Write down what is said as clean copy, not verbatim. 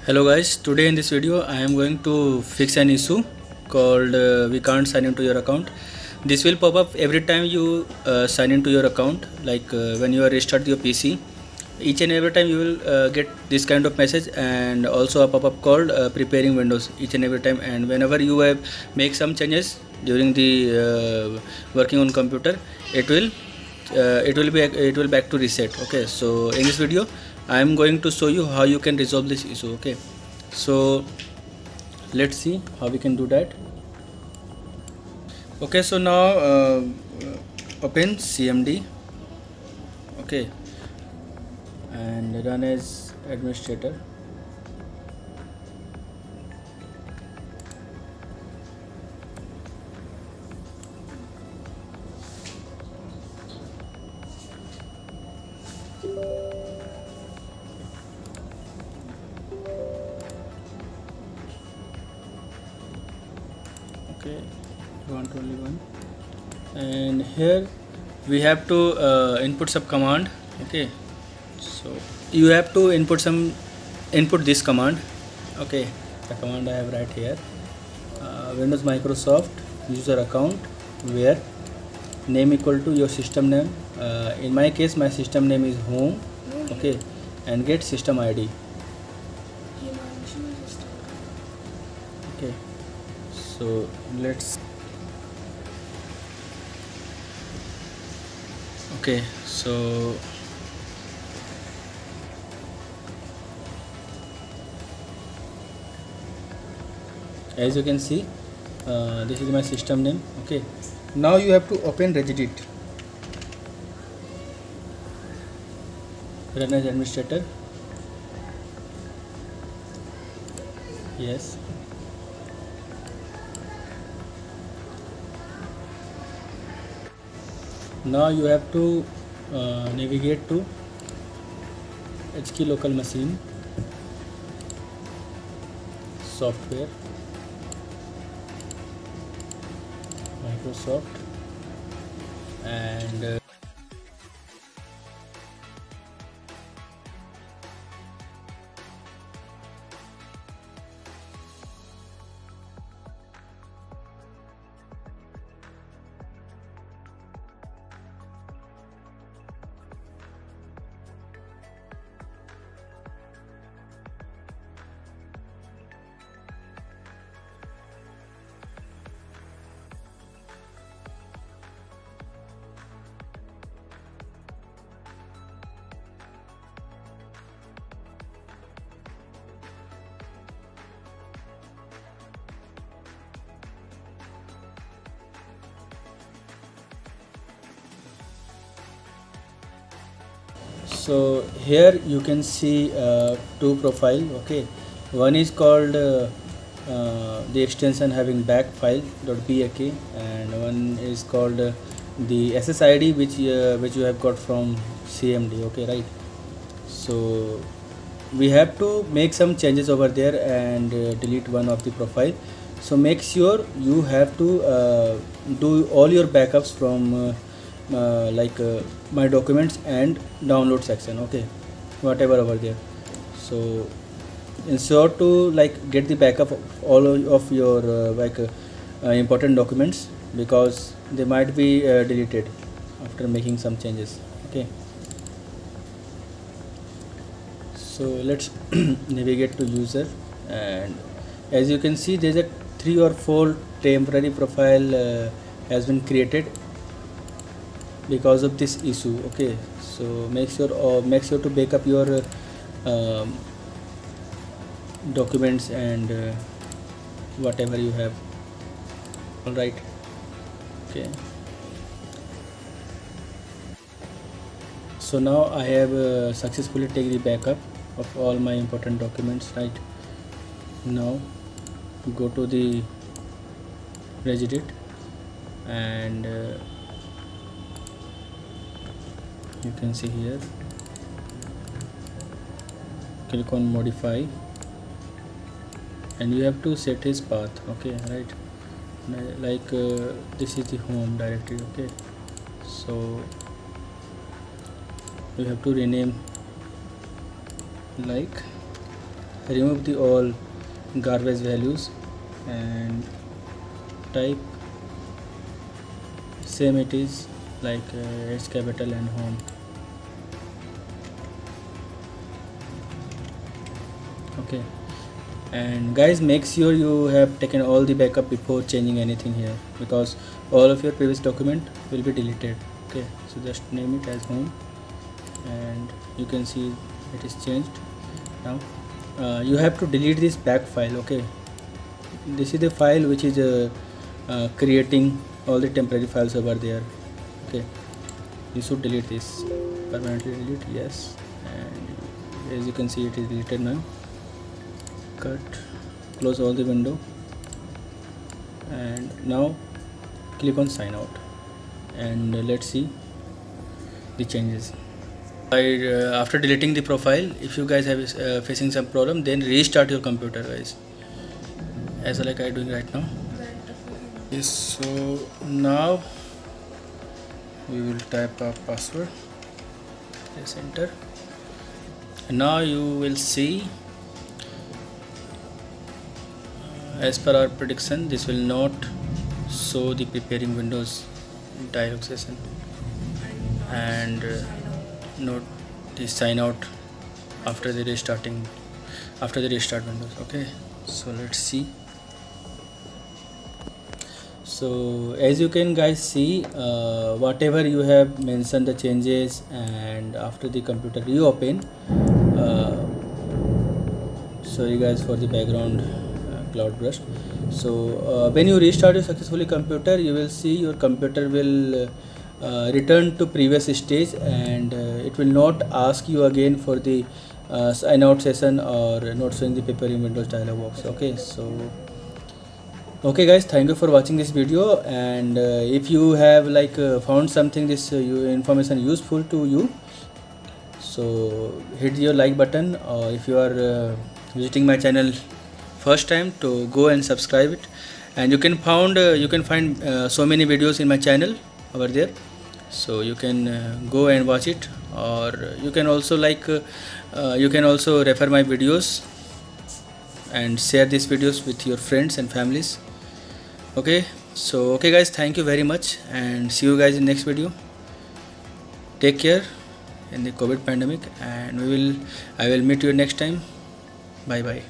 Hello guys, today in this video I am going to fix an issue called we can't sign into your account. This will pop up every time you sign into your account, like when you restart your PC. Each and every time you will get this kind of message, and also a pop-up called preparing Windows each and every time. And whenever you have make some changes during the working on computer, it will back to reset. Okay, so in this video I am going to show you how you can resolve this issue. Okay, so let's see how we can do that. Okay, so now open CMD. Okay, and run as administrator. Okay, want only one, and here we have to input some command. Okay, so you have to input this command. Okay, the command I have right here, Windows Microsoft user account where name equal to your system name. In my case my system name is home. Okay, and get system ID. Okay, so let's okay, so as you can see, this is my system name. Okay, now you have to open Regedit, run as administrator. Yes, now you have to navigate to HK local machine, software, Microsoft, and so here you can see two profile. Okay, one is called the extension having back file.bak, and one is called the SSID which you have got from CMD. Okay, right, so we have to make some changes over there and delete one of the profile. So make sure you have to do all your backups from my documents and download section. Okay, whatever over there. So ensure to get the backup of all of your important documents, because they might be deleted after making some changes. Okay, so let's navigate to user, and as you can see there's a 3 or 4 temporary profile has been created because of this issue. Okay, so make sure to backup your documents and whatever you have. All right, okay, so now I have successfully taken the backup of all my important documents. Right, now go to the Regedit, and you can see here, click on modify, and you have to set his path. Okay, right, this is the home directory. Okay, so you have to rename like remove the all garbage values and type same it is like H capital and home. Okay, and guys, make sure you have taken all the backup before changing anything here, because all of your previous document will be deleted. Okay, so just name it as home and you can see it is changed. Now you have to delete this back file. Okay, this is the file which is creating all the temporary files over there. Okay, you should delete this, permanently delete, yes, and as you can see it is deleted now. Cut, close all the window, and now click on sign out, and let's see the changes. After deleting the profile, if you guys have facing some problem, then restart your computer, guys, as like I doing right now. Yes, so now we will type our password, press enter, and now you will see, as per our prediction, this will not show the preparing Windows dialog session and not the sign out after the restart Windows. Okay, so let's see. So as you can guys see, whatever you have mentioned the changes, and after the computer reopen, sorry guys for the background cloud burst. So when you restart your successfully computer, you will see your computer will return to previous stage, and it will not ask you again for the sign out session or not showing the preparing Windows dialog box. Okay, so okay guys, thank you for watching this video, and if you have like found something this information useful to you, so hit your like button, or if you are visiting my channel first time, to go and subscribe it, and you can find so many videos in my channel over there, so you can go and watch it, or you can also refer my videos and share these videos with your friends and families. Okay, so okay guys, thank you very much, and see you guys in next video. Take care in the COVID pandemic, and I will meet you next time. Bye bye.